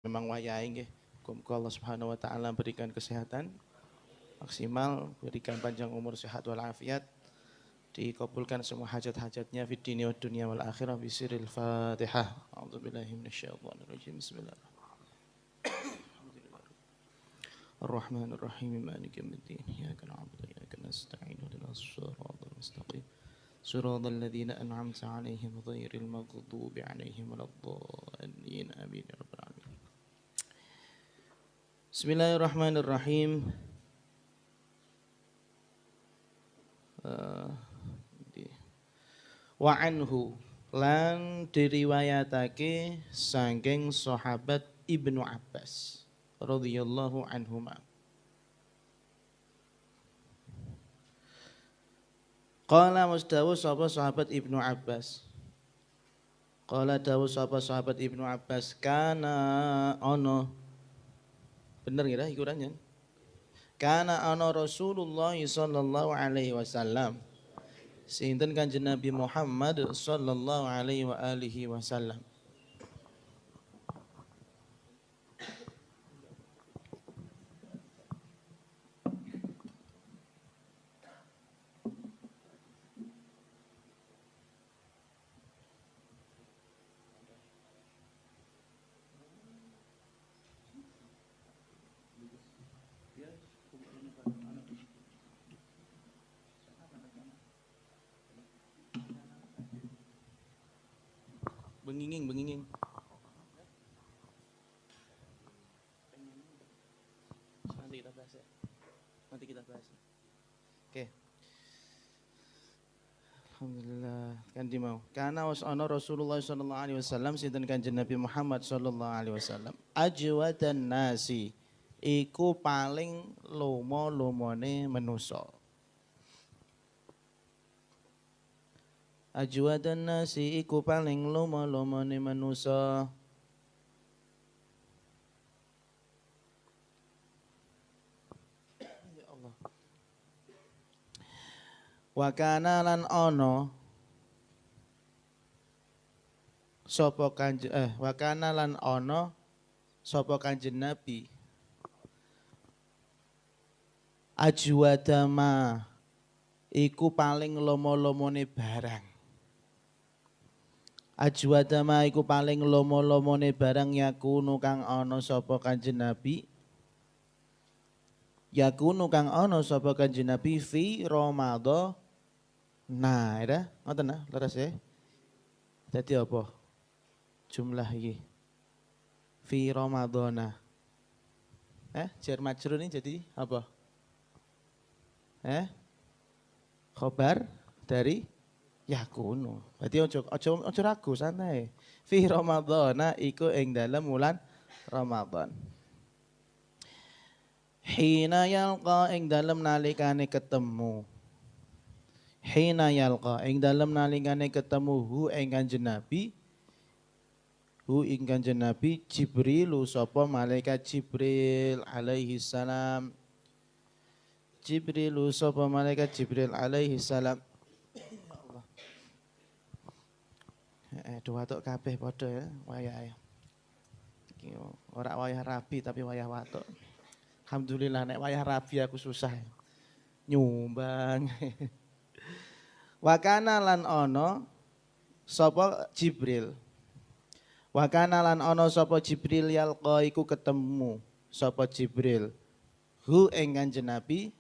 Memang wayahe nggih. Muga Allah Subhanahu wa taala berikan kesehatan maksimal, berikan panjang umur sehat walafiat, dikabulkan semua hajat-hajatnya fid dunya wad dunya wal akhirah bisiril Fatihah. A'udzubillahi minasyaitonir rajim. Bismillahirrahmanirrahim. Ar-Rahmanir Rahim. Maliki yaumiddin. Iyyaka na'budu wa iyyaka nasta'in. Ihdinas siratal mustaqim. Siratal ladzina an'amta 'alaihim ghairil maghdubi 'alaihim waladdallin. Amin ya rabbal alamin. Bismillahirrahmanirrahim. Wa anhu lan diriwayatake saking sahabat Ibnu Abbas radhiyallahu anhuma. Qala mustawu sapa sahabat Ibnu Abbas. Qala dawu sapa sahabat Ibnu Abbas kana ono. Bener ngira iku ranjen. Kana ana Rasulullah sallallahu alaihi wasallam. Sinten Kanjeng Nabi Muhammad sallallahu alaihi wa alihi wasallam. Benginging. Nanti kita bahas. Oke. Alhamdulillah kan dimau. Karena ana Rasulullah sallallahu alaihi wasallam sinten Kanjeng Nabi Muhammad sallallahu alaihi wasallam. Ajwadan nasi iku paling lomo-lomone manusa. Ajwadan nasi iku paling lomo-lomone manusa. Ya Allah. Wa kana lan ana sapa kanjeng wa kana lan ana sapa Kanjeng Nabi ajwadama iku paling lomo-lomone barang. Ajwadama iku paling lomo-lomone barang yakunu kang ana sapa Kanjeng Nabi. Yakunu kang ana sapa Kanjeng Nabi fi Ramadan. Nah, ya, ngoten nah, leres ya. Dadi apa? Jumlah iki. Fi Ramadana. Jar majrur ini jadi apa? Khobar dari yakunu. Berarti ojo ragu santai. Fi Ramadana iku ing dalem wulan Ramadan. Hina yalqa ing dalem nalikane ketemu. Hina yalqa ing dalem nalikane ketemu hu ing Kanjeng Nabi. Hu ing Kanjeng Nabi Jibril sapa malaikat Jibril alaihi salam. Jibril sapa malaikat Jibril alaihi salam. Dua watuk kabeh padha ya wayahe. Iki ora wayah rabi tapi wayah watuk. Alhamdulillah nek wayah rabi aku susah. Nyumbang. Wa kana lan ana sapa Jibril. Wa kana lan ana sapa Jibril yalqa iku ketemu sapa Jibril. Hu ing Kanjeng Nabi.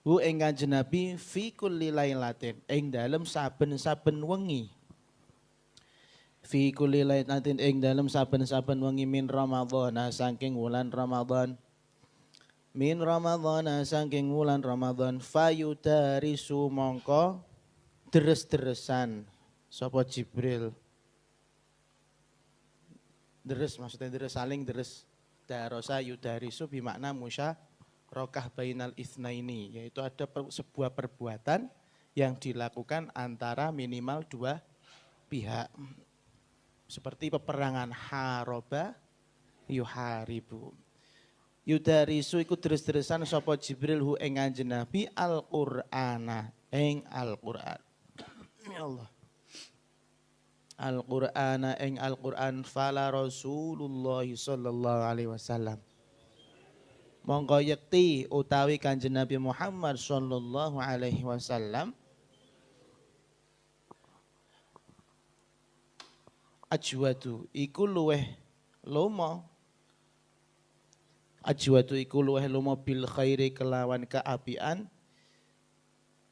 Hu ing Kanjeng Nabi fi kulli lailatin ing dalem saben-saben wengi. Fi kulli lailatin ing dalem saben-saben wengi min Ramadhan saking wulan Ramadan. Min Ramadhan saking wulan Ramadan fayudarisu mongko deres-deresan sapa Jibril. Deres maksudnya deres saling deres. Darosa yudarisu bimakna rokah bainal itsnaini, yaitu ada sebuah perbuatan yang dilakukan antara minimal dua pihak. Seperti peperangan haroba yuharibu. Yudarisu iku deres-deresan sapa Jibril hu ing Kanjeng Nabi Al-Qur'ana ing Al-Qur'an. Ya Allah. Al-Qur'ana ing Al-Qur'an fala Rasulullah sallallahu alaihi wasallam. Monggo yekti utawi Kanjeng Nabi Muhammad sallallahu alaihi wasallam ajwadu iku luweh lomo. Ajwadu iku luweh lomo bil khairi kelawan kaapian,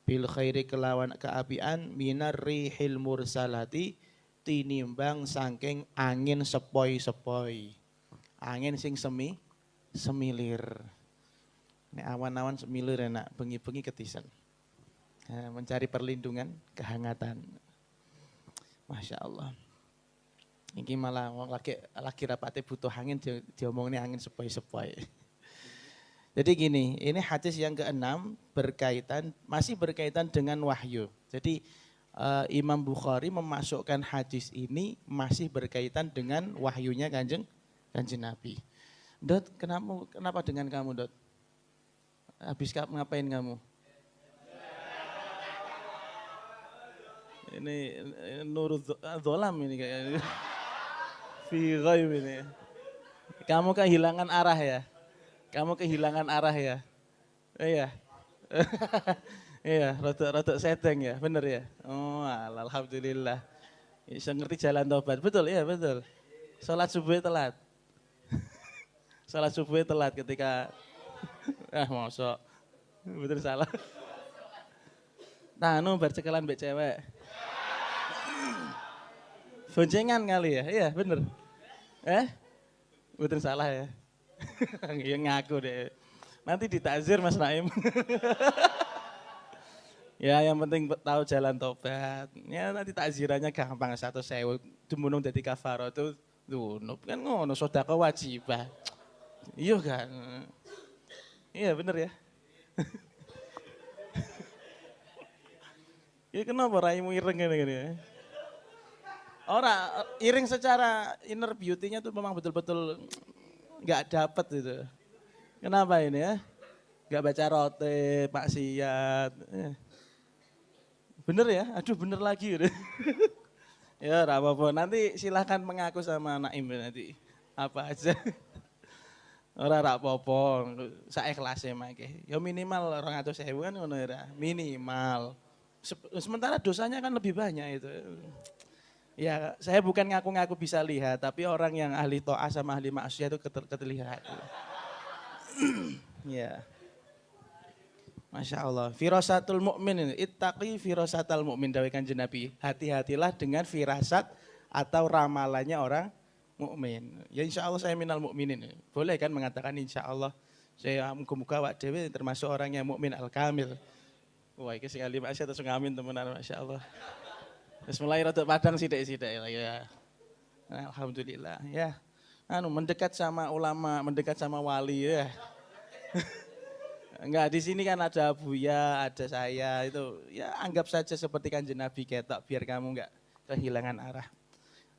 bil khairi kelawan kaapian minar rihil mursalati tinimbang saking angin sepoi-sepoi. Angin sing semilir. Nek awan-awan semilir enak, bengi-bengi ketisan. Mencari perlindungan, kehangatan. Masya Allah. Ini malah lagi rapatnya butuh angin, diomongnya angin sepoi-sepoi. Jadi gini, ini hadis yang ke-6 masih berkaitan dengan wahyu. Jadi Imam Bukhari memasukkan hadis ini masih berkaitan dengan wahyunya kanjeng Nabi. Dot, kenapa dengan kamu, Dot? Habis ngapain kamu? Ini Nurul Dzolam ini kayaknya. Fi ghaib ini. Kamu kehilangan arah ya? Kamu kehilangan arah ya? Iya. Iya, rotok seteng ya, bener ya? Oh, alhamdulillah. Bisa ngerti jalan tobat, betul ya, betul. Salat subuh telat. Salat subuh telat ketika mosok. Betul salah. Nah, bercekalan mbek cewek. Boncengan kali ya, iya bener. Betul salah ya. Ya ngaku deh. Nanti ditakzir Mas Naim. Ya yang penting tahu jalan tobat. Ya nanti takzirannya gampang 1.000. Dumunung dadi kafarah itu dunub kan ngono sedekah wajibah. Iya kan. Iya bener ya. Ya kenapa raimu ireng gini ya? Orang iring secara inner beauty-nya tuh memang betul-betul nggak dapet itu. Kenapa ini ya? Nggak baca rote, maksiat. Bener ya? Aduh bener lagi. Ya apa-apa. Nanti silahkan mengaku sama Naim nanti. Apa aja. Orang apa-apa. Saya ikhlasnya makanya. Ya minimal 200.000 kan ngono ya. Minimal. Sementara dosanya kan lebih banyak itu. Ya, saya bukan ngaku-ngaku bisa lihat, tapi orang yang ahli to'ah sama ahli maksiat itu terlihat. Ya. Masya Allah. Firasatul mu'min ini. Ittaqi firasatul mu'min. Dawai Kanjeng Nabi. Hati-hatilah dengan firasat atau ramalannya orang mukmin. Ya insya Allah saya minal mu'minin. Boleh kan mengatakan insya Allah. Saya muka-muka wak dewi termasuk orang yang mukmin al-kamil. Wah, ini sekali maksiat atau ngamin teman-teman. Masya Allah. Terus mulai rotok padang sidik-sidik ya. Alhamdulillah ya. Mendekat sama ulama, mendekat sama wali ya. Enggak, di sini kan ada Buya, ada saya itu. Ya anggap saja seperti Kanjeng Nabi ketok biar kamu enggak kehilangan arah.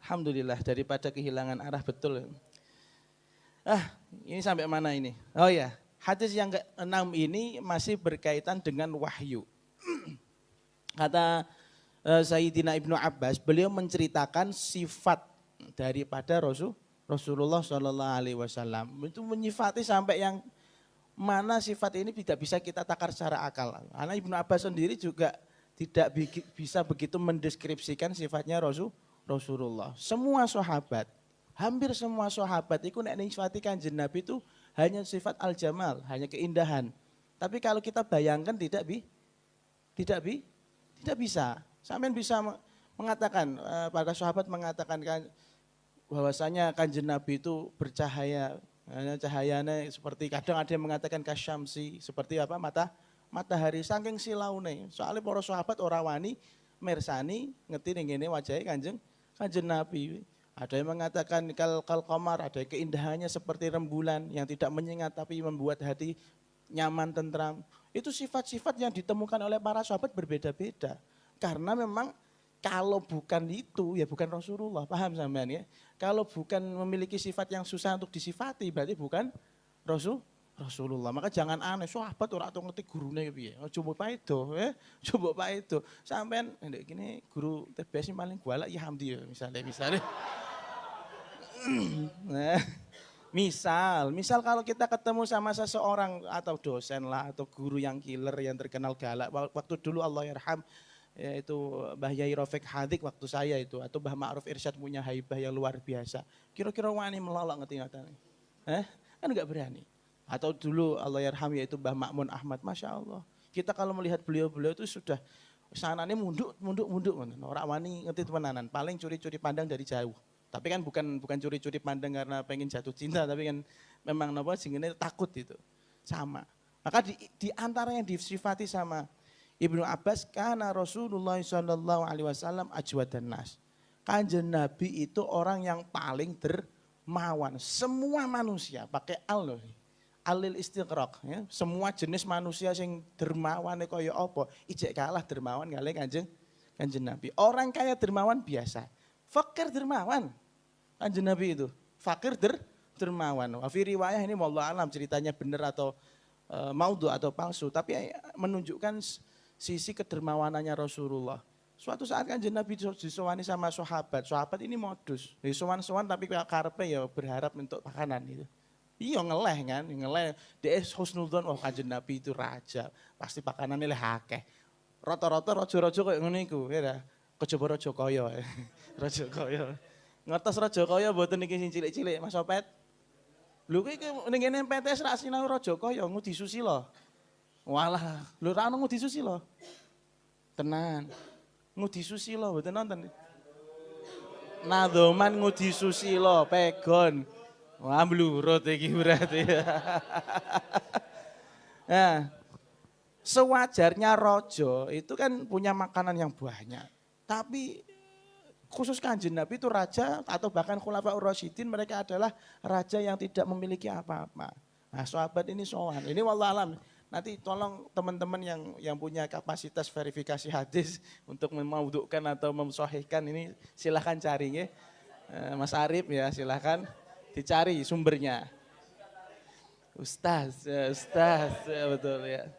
Alhamdulillah daripada kehilangan arah betul. Ini sampai mana ini? Oh ya, hadis yang ke-6 ini masih berkaitan dengan wahyu. Kata Sayyidina Ibnu Abbas, beliau menceritakan sifat daripada Rasulullah Shallallahu Alaihi Wasallam. Itu menyifati sampai yang mana sifat ini tidak bisa kita takar secara akal. Karena Ibnu Abbas sendiri juga tidak bisa begitu mendeskripsikan sifatnya Rasulullah. Semua sahabat, hampir semua sahabat itu nek nyifati Kanjeng Nabi itu hanya sifat al-jamal, hanya keindahan. Tapi kalau kita bayangkan tidak bisa. Sampai bisa mengatakan, para sahabat mengatakan bahwasanya Kanjeng Nabi itu bercahaya, cahayanya seperti kadang ada yang mengatakan kasyamsi, seperti apa matahari saking silaune. Soalnya para sahabat ora wani mirsani ngerti ning ngene wajahe Kanjeng Nabi. Ada yang mengatakan kal qamar, ada keindahannya seperti rembulan yang tidak menyengat tapi membuat hati nyaman, tentram. Itu sifat-sifat yang ditemukan oleh para sahabat berbeda-beda. Karena memang kalau bukan itu ya bukan Rasulullah, paham sampean ya? Kalau bukan memiliki sifat yang susah untuk disifati berarti bukan Rasulullah. Maka jangan aneh, sahabat ora tau ngerti gurune piye. Coba paedo, coba paedo. Sampean ndek gini guru TBS yang paling galak ya Hamdi ya misalnya. Nah, misal kalau kita ketemu sama seseorang atau dosen lah atau guru yang killer yang terkenal galak. Waktu dulu Allah yarham yaitu Mbah Yai Rafiq Hadik waktu saya itu atau Mbah Ma'ruf Irsyad punya haibah yang luar biasa. Kira-kira wani melolok ngerti-ngerti. Kan enggak berani. Atau dulu Allah yarham yaitu Mbah Makmun Ahmad, Masya Allah. Kita kalau melihat beliau-beliau itu sudah sananya munduk. Orang wani ngerti temenanan, paling curi-curi pandang dari jauh. Tapi kan bukan curi-curi pandang karena pengen jatuh cinta, tapi kan memang singene takut itu. Sama. Maka di antara yang disifati sama Ibnu Abbas, karena Rasulullah SAW ajwadan nas. Kanjeng Nabi itu orang yang paling dermawan. Semua manusia, pakai al loh. Alil istiqraq, ya. Semua jenis manusia yang dermawan kaya apa, ijek kalah dermawan kali kanjeng Nabi. Orang kaya dermawan biasa, fakir dermawan kanjeng Nabi itu, fakir dermawan. Wafi riwayah ini wallahu alam ceritanya benar atau maudhu atau palsu, tapi menunjukkan sisi kedermawanannya Rasulullah. Suatu saat kanjeng Nabi disowani sama sahabat ini modus, disowan-sowan tapi karepe ya berharap untuk makanan gitu. Iya ngeleh. Dia husnudzon, kanjeng Nabi itu raja, pasti pakanannya leh akeh. Rata-rata raja-raja kayak ngene iku, ya. Kejaba raja kaya. Raja kaya. Ngertos raja kaya mboten niki sing cilik-cilik, Mas Opet. Lho kuwi ning kene PTS ra sinau raja kaya ngudi susila. Walah, lho ra ono ngudi susila. Tenan. Ngudi susila mboten nonton. Nadoman ngudi susila, pegon. Wah, blurut iki berarti. Nah, sewajarnya rojo itu kan punya makanan yang banyak. Tapi khusus kanjeng Nabi itu raja atau bahkan khulafaur rasyidin mereka adalah raja yang tidak memiliki apa-apa. Nah, sahabat ini sowan. Ini wallah alam. Nanti tolong teman-teman yang punya kapasitas verifikasi hadis untuk memaudhukan atau memsahihkan ini silahkan cari ya. Mas Arif ya silahkan. Dicari sumbernya. Ustaz, ya betul ya.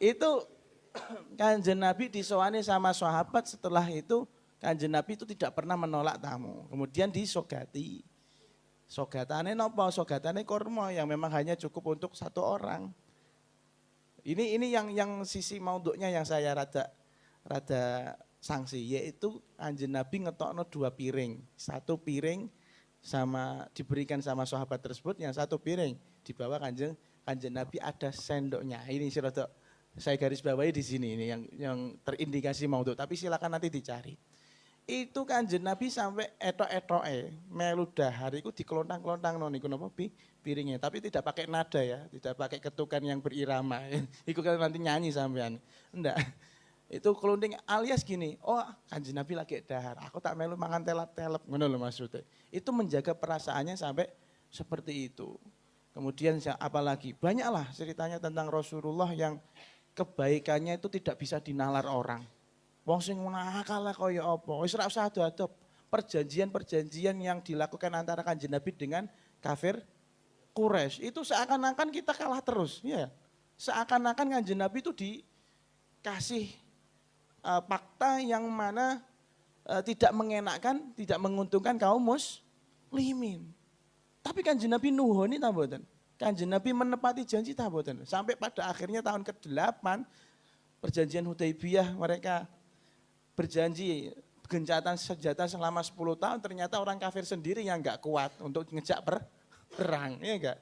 Itu kanjeng Nabi disowani sama sahabat, setelah itu kanjeng Nabi itu tidak pernah menolak tamu. Kemudian disogati. Sogatane nopo? Sogatane kurma yang memang hanya cukup untuk satu orang. Ini yang sisi maudhu'nya yang saya rada sanksi, yaitu kanjeng Nabi ngetokno 2 piring. 1 piring diberikan sama sahabat tersebut, yang 1 piring dibawa kanjeng Nabi ada sendoknya. Ini saya garis bawahi di sini ini yang terindikasi maudhu, tapi silakan nanti dicari. Itu kanjeng Nabi sampai etok-etoke melu dahar iku dikelontang-kelontang niku napa piringnya, tapi tidak pakai nada ya, tidak pakai ketukan yang berirama. Iku kan nanti nyanyi sampean. Enggak. Itu kelunting alias gini, kanjeng Nabi lagi dahar, aku tak melu mangan telap-telep, ngono lho maksudnya. Itu menjaga perasaannya sampai seperti itu. Kemudian apalagi, banyaklah ceritanya tentang Rasulullah yang kebaikannya itu tidak bisa dinalar orang. Wong sing nakal kaya apa, wis ora usah ado-ado. Perjanjian-perjanjian yang dilakukan antara kanjeng Nabi dengan kafir Quraisy, itu seakan-akan kita kalah terus, ya. Seakan-akan kanjeng Nabi itu dikasih fakta yang mana tidak mengenakkan, tidak menguntungkan kaum muslimin. Tapi kanjeng Nabi nuhoni ta mboten? Kanjeng Nabi menepati janji ta mboten? Sampai pada akhirnya tahun ke-8 perjanjian Hudaibiyah mereka berjanji gencatan senjata selama 10 tahun, ternyata orang kafir sendiri yang enggak kuat untuk ngejak perang, ya enggak?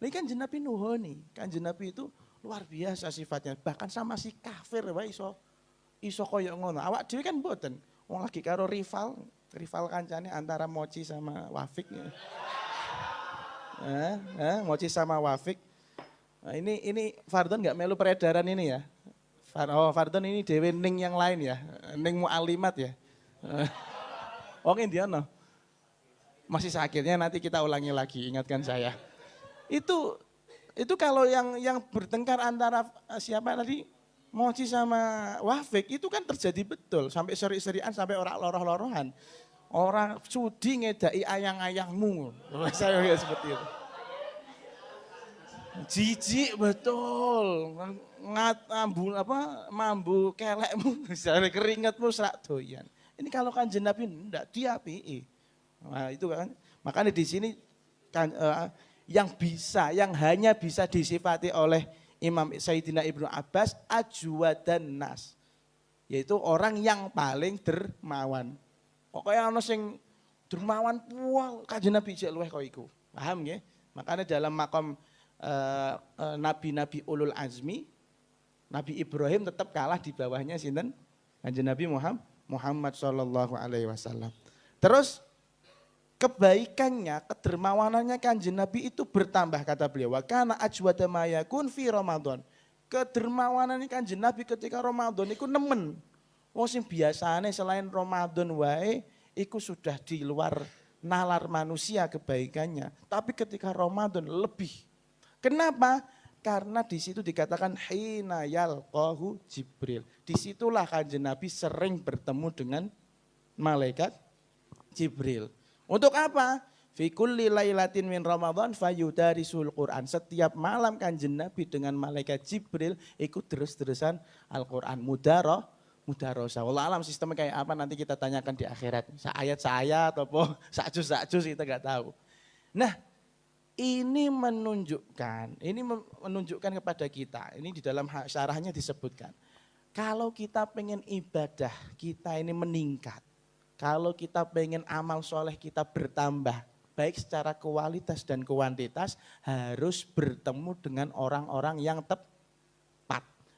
Ini kanjeng Nabi nuhoni, kanjeng Nabi itu luar biasa sifatnya, bahkan sama si kafir wae iso koyo ngono. Awak dhewe kan mboten. Wong lagi karo rival kancane antara Mochi sama Wafik. Mochi sama Wafik. Nah, ini Fardon enggak melu peredaran ini ya. Fardon ini dhewe ning yang lain ya. Ning Mu'alimat ya. Wong Indiana. Masih sakitnya nanti kita ulangi lagi, ingatkan saya. Itu kalau yang bertengkar antara siapa tadi? Mochi sama Wafik itu kan terjadi betul sampai seri-serian, sampai orang loroh-lorohan. Orang sudi ngedai ayang-ayangmu. Saya seperti itu. Jijik betul. Mambu kelekmu, misalnya keringatmu serak doyan. Ini kalau Kanjeng Nabi enggak diapii. Nah, itu kan. Makanya di sini kan yang hanya bisa disifati oleh Imam Sayyidina Ibnu Abbas ajwadan nas, yaitu orang yang paling dermawan. Pokoknya ana sing dermawan puang Kanjeng Nabi jek luweh kok iku. Paham nggih? Makanya dalam makom nabi-nabi ulul azmi, Nabi Ibrahim tetap kalah di bawahnya sinten? Kanjeng Nabi Muhammad sallallahu alaihi wasallam. Terus kebaikannya, kedermawanannya Kanjeng Nabi itu bertambah kata beliau. Wa kana ajwada ma yakun fi Ramadan. Kedermawanannya Kanjeng Nabi ketika Ramadan iku nemen. Wong sing biasane selain Ramadan wae iku sudah di luar nalar manusia kebaikannya. Tapi ketika Ramadan lebih. Kenapa? Karena di situ dikatakan hina yalqahu Jibril. Disitulah Kanjeng Nabi sering bertemu dengan malaikat Jibril. Untuk apa? Fi kulli lailatin min Ramadan fayudarisul Quran. Setiap malam Kanjeng Nabi dengan malaikat Jibril ikut terus-terusan Al-Quran. Mudarosah. Wallah alam sistemnya kayak apa nanti kita tanyakan di akhirat. Ayat-ayat atau sak-juz kita nggak tahu. Nah, ini menunjukkan kepada kita. Ini di dalam syarahnya disebutkan. Kalau kita pengen ibadah kita ini meningkat. Kalau kita pengen amal soleh kita bertambah, baik secara kualitas dan kuantitas, harus bertemu dengan orang-orang yang tepat.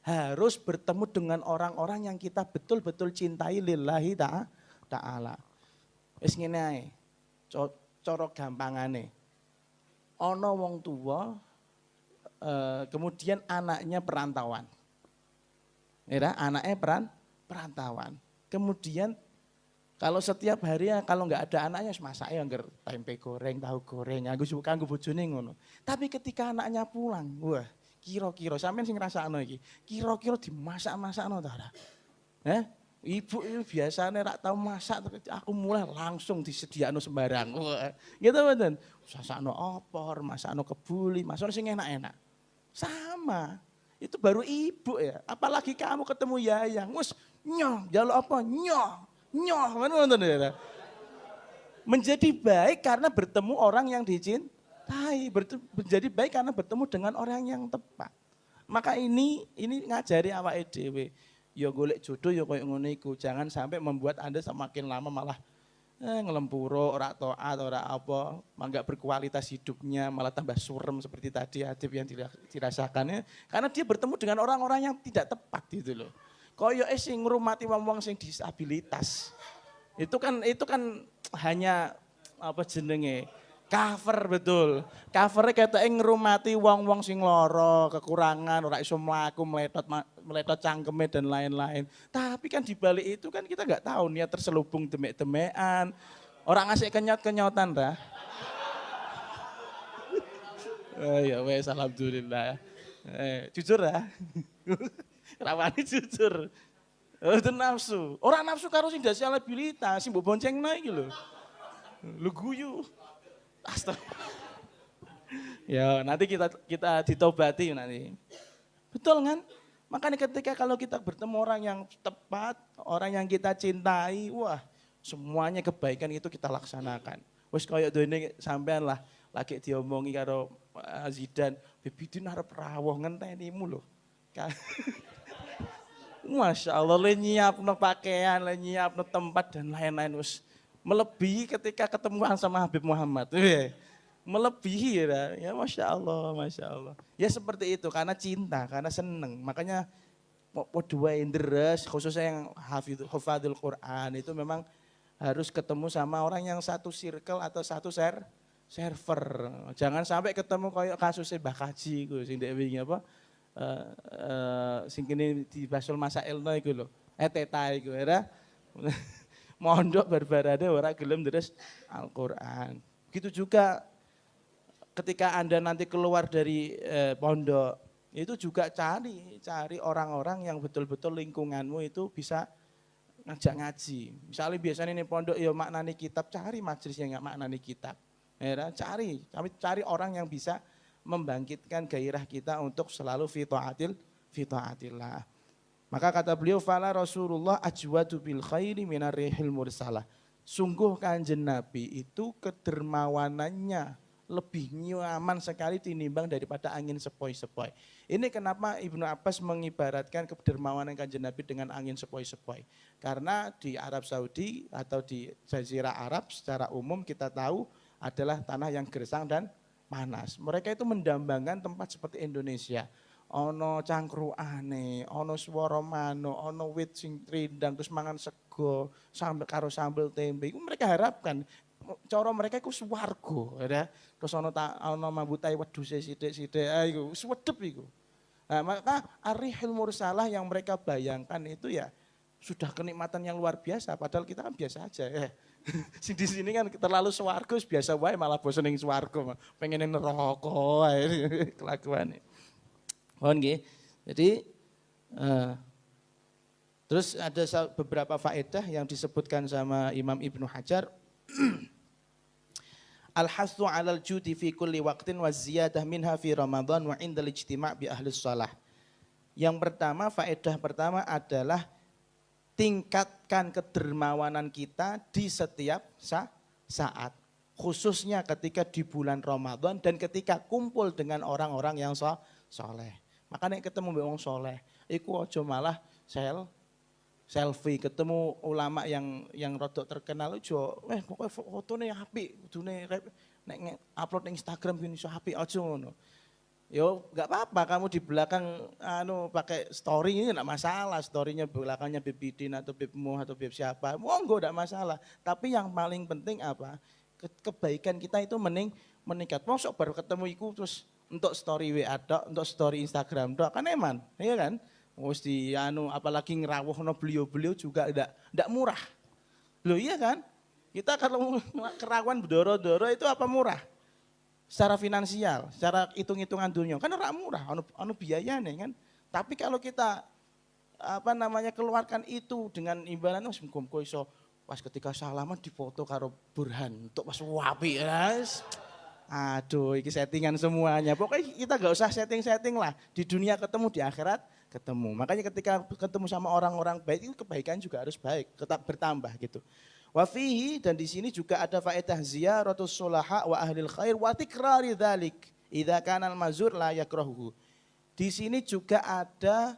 Harus bertemu dengan orang-orang yang kita betul-betul cintai lillahi ta'ala. Wis ngene ae, cara gampangane. Ana wong tua, kemudian anaknya perantauan. Ya, anaknya perantauan. Kemudian kalau setiap hari ya kalau nggak ada anaknya masak ya ngger tempe goreng, tahu goreng, aku suka nggo bojone ngono. Tapi ketika anaknya pulang, wah, kira-kira sampean sing ngrasakno iki, kira-kira dimasak-masakno ta ora? Ibu itu biasanya rak tahu masak, aku mulai langsung disediakno sembarang. Wah, gitu mboten. Sasakno opor, masakno kebuli, masakno sing enak-enak. Sama. Itu baru ibu ya. Apalagi kamu ketemu yayang, wis nyoh, njaluk apa? Nyoh, mana. Menjadi baik karena bertemu orang yang dicintai, menjadi baik karena bertemu dengan orang yang tepat. Maka ini ngajari awake dhewe. Ya golek jodoh ya koyo ngono iku. Jangan sampai membuat Anda semakin lama malah ngelempuro, ora taat, ora apa, enggak berkualitas hidupnya, malah tambah surem seperti tadi Adib yang dirasakannya. Karena dia bertemu dengan orang-orang yang tidak tepat gitu loh. Koyo sing ngrumati wong-wong sing disabilitas. Itu kan hanya apa jenenge? Cover betul. Covernya ketoke ngrumati wong-wong sing lara, kekurangan, ora iso mlaku, meletot cangkeme dan lain-lain. Tapi kan di balik itu kan kita nggak tahu niat terselubung demek-demekan. Orang ngasih kenyot-kenyotan dah. Oh ya wes alhamdulillah. Jujur ya. Rawani jujur. Itu nafsu. Orang nafsu karo sing disabilitas, sing mbok boncengno iki lho. Lu guyu. Astagfirullah. Ya nanti kita ditobati nanti. Betul kan? Makanya ketika kalau kita bertemu orang yang tepat, orang yang kita cintai, wah semuanya kebaikan itu kita laksanakan. Wes koyo dene sampean lah lagi diomongi karo Zidane, Bebidin arep rawuh ngentenimu lho. Masya Allah, le nyiapno pakaian, le nyiapno tempat dan lain-lain wes melebihi ketika ketemuan sama Habib Muhammad. Melebihi ya Masya Allah, Masya Allah. Ya seperti itu karena cinta, karena seneng. Makanya dua deres khususnya yang hafadul Quran itu memang harus ketemu sama orang yang satu circle atau satu server. Jangan sampai ketemu kayak kasusnya Mbah Kaji itu sing wingi apa sing kene di Basul Masailno iku lho. Teta iku ya. Mondok barbarane ora gelem deres Al-Qur'an. Begitu juga ketika Anda nanti keluar dari pondok, itu juga cari orang-orang yang betul-betul lingkunganmu itu bisa ngajak ngaji. Misalnya biasanya ini pondok ya maknani kitab, cari majelis yang enggak maknani kitab. Ya, cari orang yang bisa membangkitkan gairah kita untuk selalu fi taatillah. Maka kata beliau fala Rasulullah ajwadu bil khairi minar rihil mursalah. Sungguh Kanjeng Nabi itu kedermawanannya lebih nyaman sekali tinimbang daripada angin sepoi-sepoi. Ini kenapa Ibnu Abbas mengibaratkan kedermawanan Kanjeng Nabi dengan angin sepoi-sepoi. Karena di Arab Saudi atau di Jazirah Arab secara umum kita tahu adalah tanah yang gersang dan panas. Mereka itu mendambangkan tempat seperti Indonesia. Ono cangkrukane, ono swara manuk, ono wit sing rindang terus mangan sego sambel karo sambel tempe. Iku mereka harapkan cara mereka iku swarga, ya. Terus ono mambutai wedhuse sithik-sithik, iku wedhep iku. Nah, maka arihil mursalah yang mereka bayangkan itu ya sudah kenikmatan yang luar biasa, padahal kita kan biasa aja ya. Di sini kan terlalu swarga biasa wae malah bosen ning swarga, pengen ning neraka wae kelakuane. Mohon nggih. Jadi terus ada beberapa faedah yang disebutkan sama Imam Ibnu Hajar. Al-hasdu 'alal judi fi kulli waqtin wa ziyadah minha fi Ramadan wa 'indal ijtima' bi ahli shalah. Yang pertama, faedah pertama adalah tingkatkan kedermawanan kita di setiap saat. Khususnya ketika di bulan Ramadan dan ketika kumpul dengan orang-orang yang soleh. Makanya ketemu wong soleh, iku aja malah selfie, ketemu ulama yang rodok terkenal aja, pokoknya fotone apik, kudune nek upload ning Instagram gini iso apik aja ngono. Yo enggak apa-apa kamu di belakang pakai story ini enggak masalah, storynya belakangnya Bib Bidin atau Bibmu atau Bib siapa, monggo enggak masalah. Tapi yang paling penting apa? Kebaikan kita itu meningkat. Mosok baru ketemu iku terus untuk story WA dok, untuk story Instagram dok, kan eman, iya kan? Mesti apalagi ngerawuhno beliau-beliau juga enggak murah. Loh iya kan? Kita kalau kerawan bedoro-doro itu apa murah? Secara finansial, secara hitung-hitungan dunia kan ora murah, anu biayane kan. Tapi kalau kita keluarkan itu dengan imbalan muga-muga iso pas ketika salaman dipoto karo Burhan untuk pas wapi guys. Aduh, ini settingan semuanya. Pokoknya kita gak usah setting-setting lah. Di dunia ketemu, di akhirat ketemu. Makanya ketika ketemu sama orang-orang baik, itu kebaikan juga harus baik, tetap bertambah gitu. Wafihi, dan di sini juga ada faedah ziyaratus sulaha wa ahlil khair wa tikrari dzalik idza kana al-mazur la yakrahu. Di sini juga ada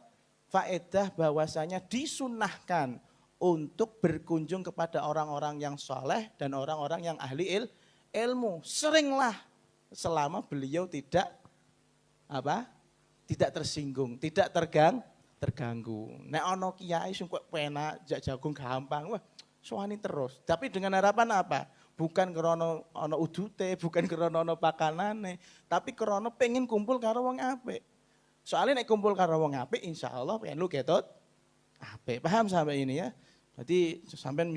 faedah bahwasanya disunahkan untuk berkunjung kepada orang-orang yang soleh dan orang-orang yang ahli ilmu. Seringlah selama beliau tidak tersinggung, tidak terganggu. Nek ono kiai sing kok penak jak jagung gampang, wah soani terus. Tapi dengan harapan apa? Bukan krana ono udute, bukan krana ono pakanane, tapi krana pengen kumpul karo wong apik. Soalnya nek kumpul karo wong apik insyaallah pengen lu ketut apik. Paham sampai ini ya? Jadi sampai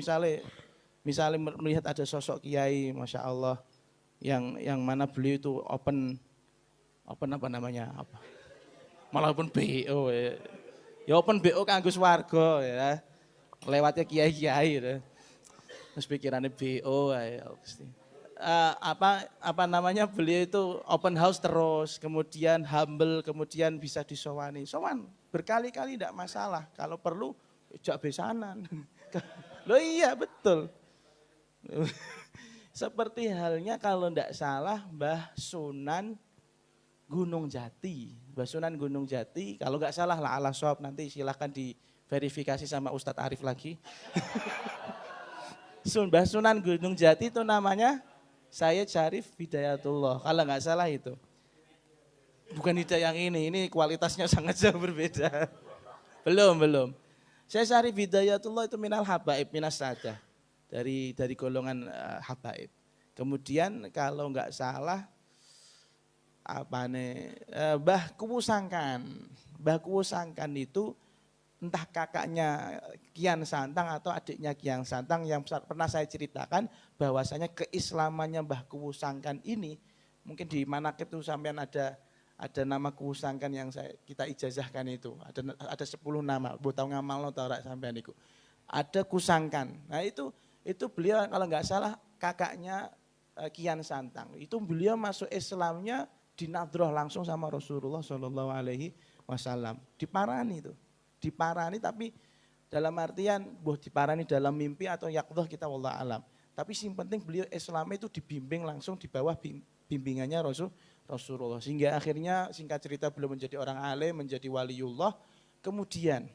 misalnya melihat ada sosok kiai, masya Allah, yang mana beliau itu open malah open BO ya open BO kanggo swarga ya, lewatnya kiai ya. Terus pikirannya BO ya pasti. Beliau itu open house terus, kemudian humble, kemudian bisa disowani. Sowan berkali-kali tidak masalah, kalau perlu jak besanan. Loh iya betul. Seperti halnya kalau tidak salah Mbah Sunan Gunung Jati. Mbah Sunan Gunung Jati, kalau nggak salah lah ala shop, nanti silahkan diverifikasi sama Ustadz Arif lagi. Mbah Sunan Gunung Jati itu namanya Sayyid Syarif Hidayatullah, kalau nggak salah itu. Bukan hidayah yang ini kualitasnya sangat jauh berbeda. Belum. Sayyid Syarif Hidayatullah itu minal habaib, minas sadah. Dari golongan habaib. Kemudian kalau nggak salah Mbah Kuwusangkan. Mbah Kuwusangkan itu entah kakaknya Kian Santang atau adiknya Kian Santang yang pernah saya ceritakan bahwasanya keislamannya Mbah Kuwusangkan ini mungkin di manaqib itu sampean ada nama Kuwusangkan yang kita ijazahkan itu. Ada 10 nama, mbok tau ngamalno ta ora sampean iku. Ada Kusangkan. Nah itu beliau kalau nggak salah kakaknya Kian Santang. Itu beliau masuk Islamnya dinadroh langsung sama Rasulullah Shallallahu Alaihi Wasallam. Diparani itu, diparani tapi dalam artian diparani dalam mimpi atau yaqdhah kita wallah alam. Tapi yang penting beliau Islam itu dibimbing langsung di bawah bimbingannya Rasulullah. Sehingga akhirnya singkat cerita beliau menjadi orang alim, menjadi waliullah. Kemudian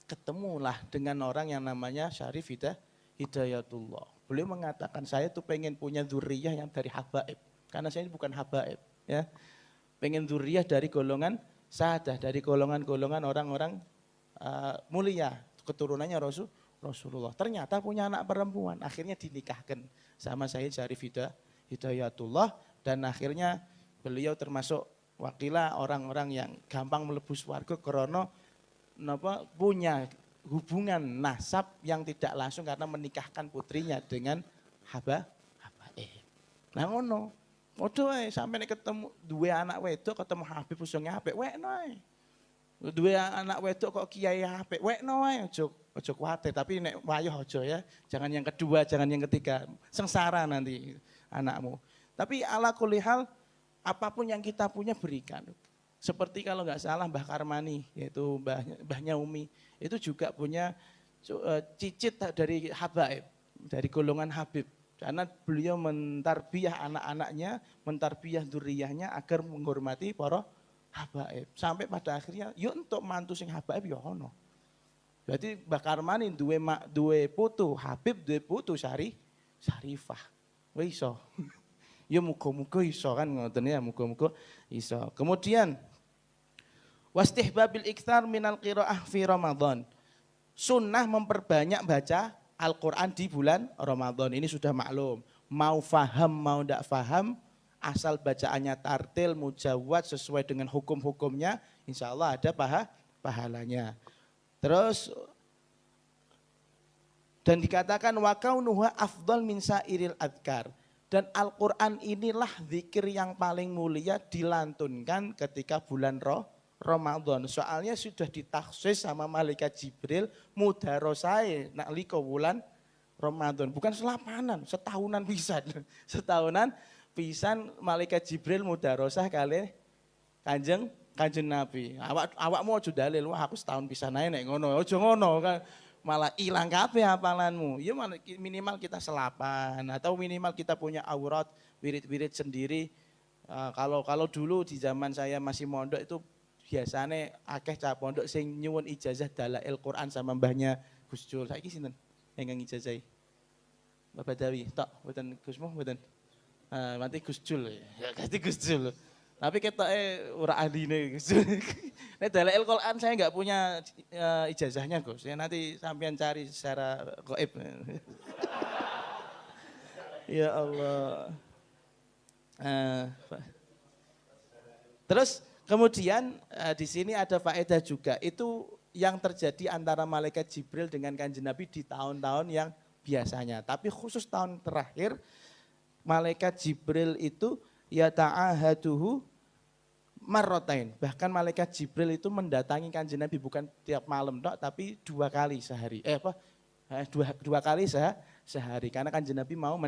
ketemulah dengan orang yang namanya Syarif Hidayatullah. Beliau mengatakan saya tuh pengen punya dzurriyyah yang dari habaib. Karena saya ini bukan habaib. Ya. Pengen dzurriyyah dari golongan sahadah, dari golongan-golongan orang-orang mulia. Keturunannya Rasulullah. Ternyata punya anak perempuan. Akhirnya dinikahkan sama Sayyid Syarif Hidayatullah. Dan akhirnya beliau termasuk wakilah orang-orang yang gampang melebus warga karena punya hubungan nasab yang tidak langsung karena menikahkan putrinya dengan habaib. Nah ngono. Modho ae sampe nek ketemu dua anak wedok ketemu Habib usung apik wekno ae. Dua anak wedok kok kiai apik wekno ae aja kuwatir tapi nek wayah aja ya. Jangan yang kedua, jangan yang ketiga. Sengsara nanti anakmu. Tapi ala kulli hal apapun yang kita punya berikan. Seperti kalau nggak salah Mbah Karmani yaitu Mbahnya Umi itu juga punya cicit dari habaib, dari golongan Habib. Karena beliau mentarbiyah anak-anaknya, mentarbiyah dzurriyyahnya agar menghormati para habaib. Sampai pada akhirnya, yuk untuk mantu sing habaib ya ono. Berarti Mbah Karmani duwe putu Habib, duwe putu Syarifah. Wis iso. Ya muga-muga iso kan ngoten ya, muga-muga iso. Kemudian wastihbabil iktsar minal qiraah fi Ramadan. Sunnah memperbanyak baca Al-Quran di bulan Ramadan. Ini sudah maklum. Mau faham, mau tidak faham, asal bacaannya tartil, mujawad, sesuai dengan hukum-hukumnya, insya Allah ada pahalanya. Terus, dan dikatakan wa kaunuha afdal min sairil adkar. Dan Al-Quran inilah zikir yang paling mulia dilantunkan ketika bulan Ramadan. Soalnya sudah ditaksis sama malaikat Jibril mudarosai nak liko bulan Ramadan. Bukan selapanan, setahunan pisan. Setahunan pisan malaikat Jibril mudarosah kali kanjeng Nabi. Awakmu aja dalil, wah aku setahun pisan ae nek ngono. Aja ngono kan. Malah hilang kabeh hafalanmu. Ya minimal kita selapan atau minimal kita punya aurat wirid-wirid sendiri. Kalau dulu di zaman saya masih mondok itu biasanya akeh cah pondok sing nyuwun ijazah dalail Quran sama mbahnya Gus Jul. Saiki sinten ingkang ijazahi? Mbah Badawi. Tok mboten Gusmu mboten. Nanti Gus Jul ya. Ganti Gus Jul. Tapi ketoke ora ahline Gus Jul. Nek dalail Quran saya enggak punya ijazahnya Gus. Ya nanti sampean cari secara gaib. Ya Allah. Terus kemudian di sini ada faedah juga, itu yang terjadi antara malaikat Jibril dengan kanjeng Nabi di tahun-tahun yang biasanya. Tapi khusus tahun terakhir, malaikat Jibril itu yata'ahaduhu marrotain. Bahkan malaikat Jibril itu mendatangi kanjeng Nabi bukan tiap malam tapi 2 kali sehari. Dua kali sehari. Karena kanjeng Nabi mau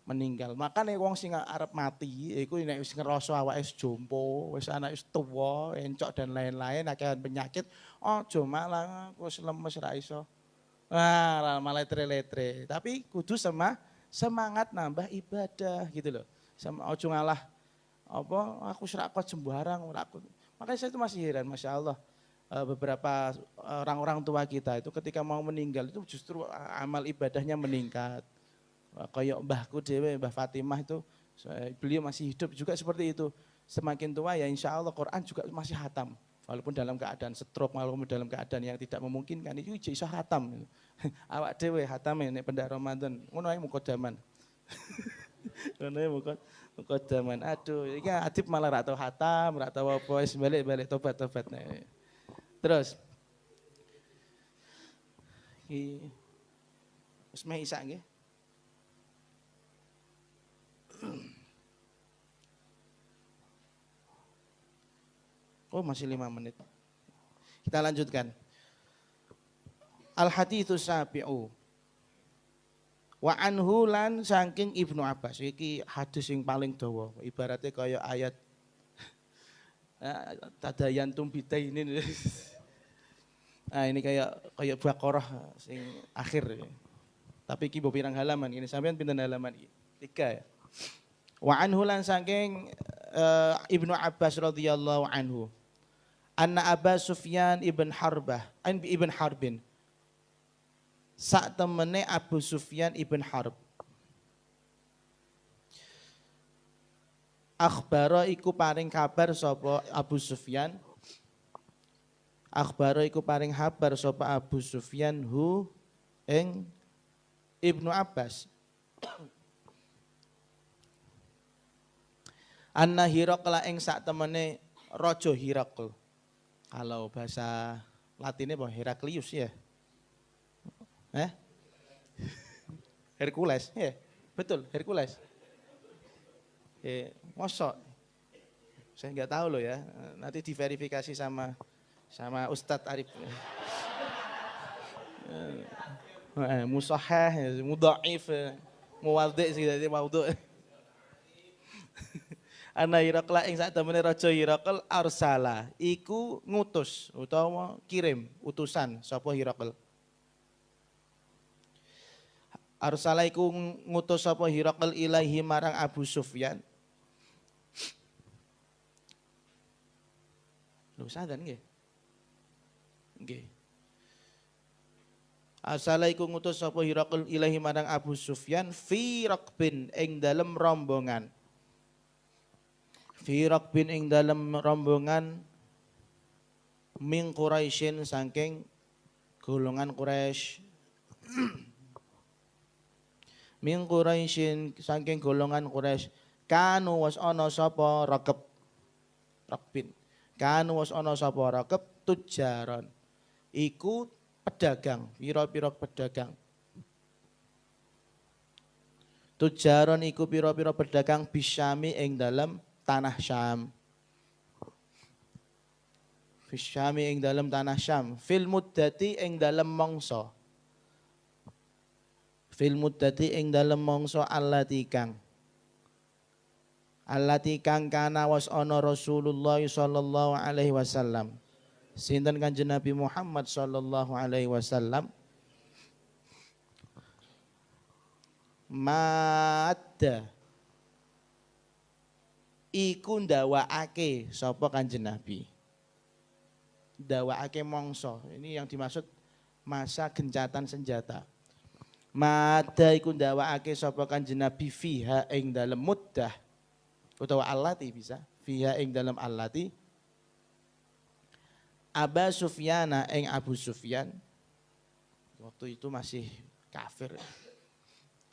meninggal. Makanya wong sing arep mati iku nek wis ngerasa awake wis jompo, wis anak wis tuwa, encok dan lain-lain akehan penyakit, aja malah wis lemes ra iso. Malah letre-letre. Tapi kudu semangat nambah ibadah gitu loh. Aja ngalah aku ora kuat sembarang ora aku. Makanya saya itu masih heran, Masya Allah. Beberapa orang-orang tua kita itu ketika mau meninggal itu justru amal ibadahnya meningkat. Kayak mbahku dewe, Mbah Fatimah itu, beliau masih hidup juga seperti itu. Semakin tua ya insya Allah Quran juga masih hatam. Walaupun dalam keadaan stroke, walaupun dalam keadaan yang tidak memungkinkan, itu iso hatam. Awak dewe hatam ini pendak Ramadan, ngono ae mukadaman. Ngono ae mukadaman. Aduh, iki adib malah ra tau hatam, ra tau apa, wis balik-balik tobat-tobat. Terus wis meh isak nggih. Oh masih 5 menit. Kita lanjutkan. Al-haditsus sabi'u. Wa anhu lan saking Ibnu Abbas. Iki hadis yang paling dawa. Ibaratnya kaya ayat Tadayantum ini. Nah ini kayak Baqarah sing akhir. Tapi iki mbok pirang halaman ini sampean pinten halaman iki? 3 ya. Wa anhu lan saking Ibnu Abbas radhiyallahu anhu. Anna Aba Sufyan ibn Harbin. Sak temene Abu Sufyan ibn Harb. Akhbara iku paring kabar sapa Abu Sufyan. Akhbara iku paring kabar sapa Abu Sufyan hu ing Ibnu Abbas. Anna Hiraqla ing sak temene Raja Hiraql. Kalau bahasa Latinnya apa? Heraklius ya. Hercules, ya. Betul, Hercules. Mosok. Saya nggak tahu loh ya. Nanti diverifikasi sama Ustadz Arif. Musahah, mudhaif, muwadhi' sing dadi maudhu'. Ana Hiraqla ing sak temene Raja Hiraql arsala iku ngutus utawa kirim utusan sapa Hiraql. Arsala iku ngutus sapa Hiraql ilaihi marang Abu Sufyan. Lho sadan nggih. Nggih. Arsala iku ngutus sapa Hiraql ilaihi marang Abu Sufyan fi raqbin ing dalem rombongan. Fi raqbin ing dalem rombongan min Quraisyin saking golongan Quraisy. Min Quraisyin saking golongan Quraisy kanu was ana sapa raqbin. Kanu was ana sapa raqab tujaron. Iku pedagang, pira-pira pedagang. Tujaron iku pira-pira pedagang bisyami ing dalem tanah Syam. Bisyami ing dalem tanah Syam. Fil muddati ing dalem mangsa. Fil muddati ing dalem mangsa allati kang kana was ana Rasulullah sallallahu alaihi wasallam. Sinten Kanjeng Nabi Muhammad sallallahu alaihi wasallam madda iku ndawaake sapa Kanjeng Nabi. Ndawaake mangsa. Ini yang dimaksud masa gencatan senjata. Madda iku ndawaake sapa Kanjeng Nabi fiha ing dalem muddah utawa allati bisa fiha ing dalem allati Aba Sufyana ing Abu Sufyan waktu itu masih kafir.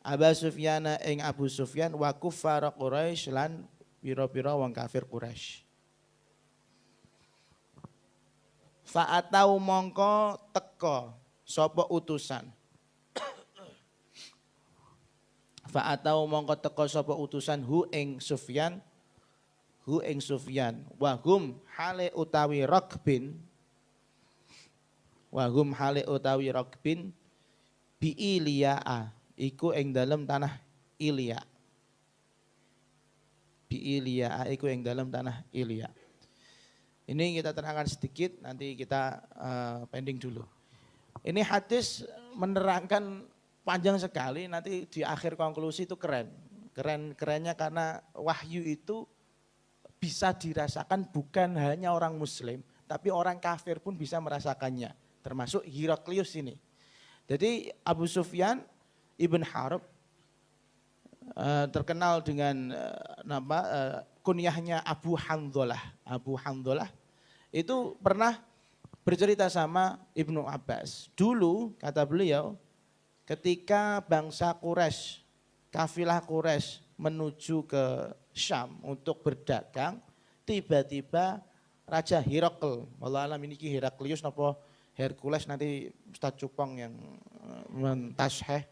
Aba Sufyana ing Abu Sufyan wa kuffar Quraisy lan pira-pira wong kafir Quraisy. Fa'atau mongko teka sapa utusan. Fa'atau mongko teka sapa utusan hu ing Sufyan wa hum hale utawi rakbin bi Iliyaa iku ing dalem tanah Ilya. Bi Iliyaa iku ing dalem tanah Ilya. Ini kita terangkan sedikit, nanti kita pending dulu. Ini hadis menerangkan panjang sekali, nanti di akhir konklusi itu keren. Kerennya karena wahyu itu bisa dirasakan bukan hanya orang muslim, tapi orang kafir pun bisa merasakannya. Termasuk Heraklius ini. Jadi Abu Sufyan ibn Harb terkenal dengan nama kunyahnya Abu Handhalah. Abu Handhalah itu pernah bercerita sama Ibnu Abbas. Dulu kata beliau ketika bangsa Quraisy, kafilah Quraisy menuju ke Syam untuk berdagang, tiba-tiba Raja Herakl, wallah alam ini Heraklius napa Hercules nanti Ustaz Cupong yang mentasheh,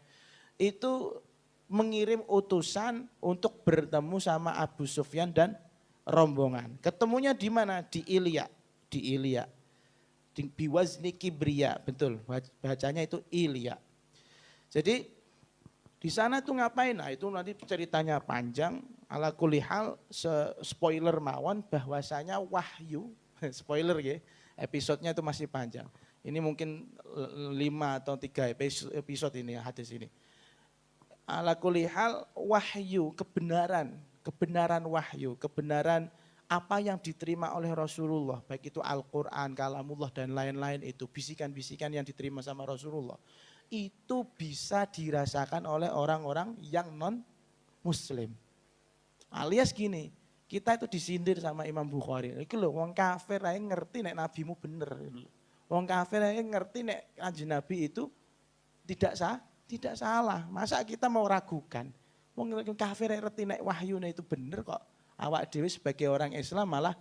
itu mengirim utusan untuk bertemu sama Abu Sufyan dan rombongan. Ketemunya di mana? Di Ilya. Di biwazni Kibria, betul. Bacanya itu Ilya. Jadi di sana tuh ngapain? Nah itu nanti ceritanya panjang. Ala kulli hal spoiler mawon bahwasanya wahyu, spoiler ya, episodenya itu masih panjang. Ini mungkin 5 atau 3 episode ini hadis ini. Ala kulli hal wahyu, kebenaran wahyu, kebenaran apa yang diterima oleh Rasulullah, baik itu Al-Quran, Kalamullah dan lain-lain itu, bisikan-bisikan yang diterima sama Rasulullah, itu bisa dirasakan oleh orang-orang yang non-muslim. Alias gini, kita itu disindir sama Imam Bukhari. Iki lho wong kafir ae ngerti nek nabimu bener. Wong kafir ae ngerti nek kanjeng Nabi itu tidak salah. Masa kita mau ragukan? Wong kafir ae ngerti nek wahyune itu bener kok. Awak dhewe sebagai orang Islam malah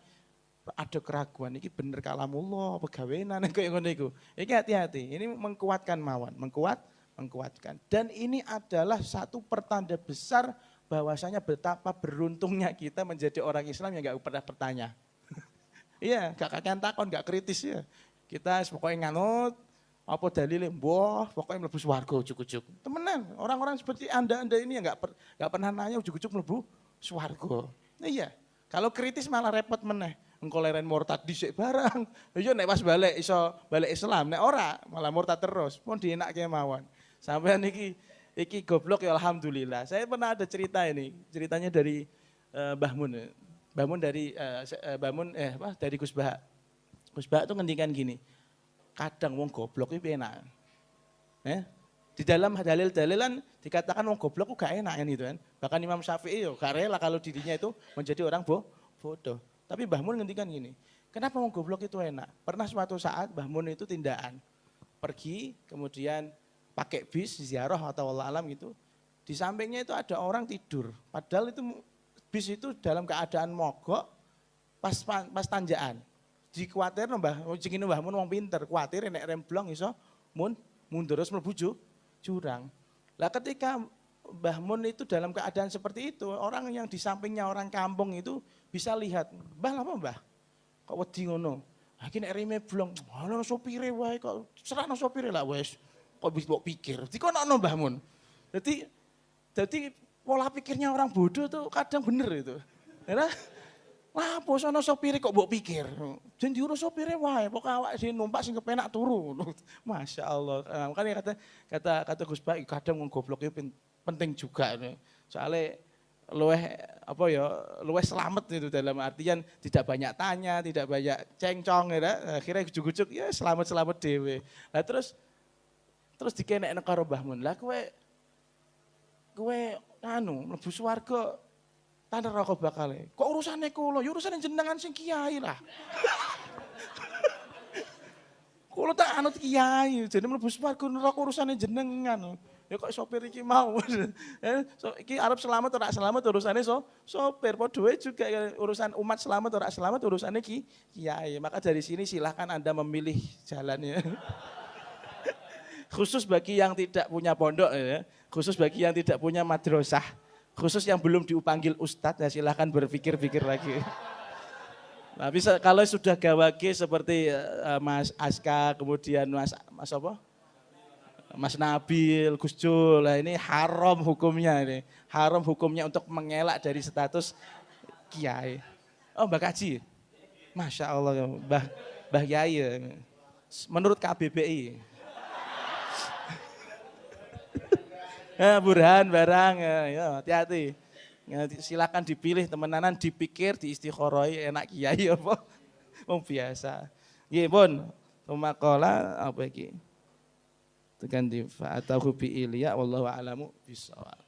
ada keraguan. Iki bener kalamullah, pegawenan kayak ngono iku. Iki hati-hati. Ini mengkuatkan mawon, mengkuatkan. Dan ini adalah satu pertanda besar bahwasanya betapa beruntungnya kita menjadi orang Islam yang gak pernah bertanya. Iya, gak kakean takon, gak kritis ya. Kita pokoknya nganut, apa dalilnya, pokoknya mlebu swarga ujuk-ujuk. Temenan, orang-orang seperti anda ini yang gak pernah nanya ujuk-ujuk mlebu swarga. Iya, kalau kritis malah repot meneh. Engko leren murtad dhisik barang. Iya nek pas balik iso balik Islam, nek ora malah murtad terus. Pun dienakke mawon. Sampeyan iki goblok ya alhamdulillah. Saya pernah ada cerita ini, ceritanya dari Mbah Mun. Mbah Mun dari Gus Bah. Gus Bah itu ngendikan gini. Kadang wong goblok itu enak. Di dalam dalil-dalilan dikatakan wong goblok itu gak enak kan gitu kan. Bahkan Imam Syafi'i yo gak rela kalau dirinya itu menjadi orang bodoh. Tapi Mbah Mun ngendikan gini. Kenapa wong goblok itu enak? Pernah suatu saat Mbah Mun itu tindakan pergi kemudian pakai bis ziarah atau Allah alam gitu, di sampingnya itu ada orang tidur. Padahal itu bis itu dalam keadaan mogok pas tanjakan. Dikuatir Mbah Mun wong pinter, kuatir nek remblong iso mundur terus mlebu jurang. Lah ketika Mbah Mun itu dalam keadaan seperti itu, orang yang di sampingnya orang kampung itu bisa lihat, "Mbah apa Mbah? Kok wedi ngono?" Ha iki nek rime blong, "Ala sopire wae kok serahno sopire lah wis." Kok bisa pikir, dikono Mbah Mun. Jadi pola pikirnya orang bodoh tuh kadang bener itu. Ya, wah posono sopire kok mbok pikir. Jen diurus sopire wae, pokok awak sing numpak sing kepenak turu. Masya Allah. Makanya kata Gus Bah, kadang wong goblok itu penting juga. Soalnya luweh selamat itu dalam artian tidak banyak tanya, tidak banyak cengcong ya. Akhirnya ujuk-ujuk ya selamat dhewe. Nah terus dikenekno karo Mbah Mun. Lah kowe mlebu swarga tan neraka bakale. Kok urusane kula? Ya urusane jenengan sing kiai lah. Kula tak anut kiai, jane mlebu swarga neraka urusane jenengan. Ya kok sopir iki mau. Iki arep selamat ora selamat urusane sopir. Padha wae juga urusan umat selamat ora selamat urusane kiai. Maka dari sini silahkan Anda memilih jalannya. Khusus bagi yang tidak punya pondok ya, khusus bagi yang tidak punya madrasah, khusus yang belum dipanggil ustadz ya silahkan berpikir-pikir lagi. Nah, bisa kalau sudah gawage seperti Mas Aska, kemudian Mas apa? Mas Nabil, Gus Jul, nah ini haram hukumnya ini. Haram hukumnya untuk mengelak dari status kiai. Oh Mbak Kaji, Masya Allah, Mbah Yai, menurut KBBI. Burhan barang, ya hati-hati. Ya, silakan dipilih temenanan, dipikir, diistikharoi enak kiai apa? Biasa. Nggih, pun. Tumakola apa iki? Tekan di fa'atahu bi ilya wallahu a'lamu bissawab.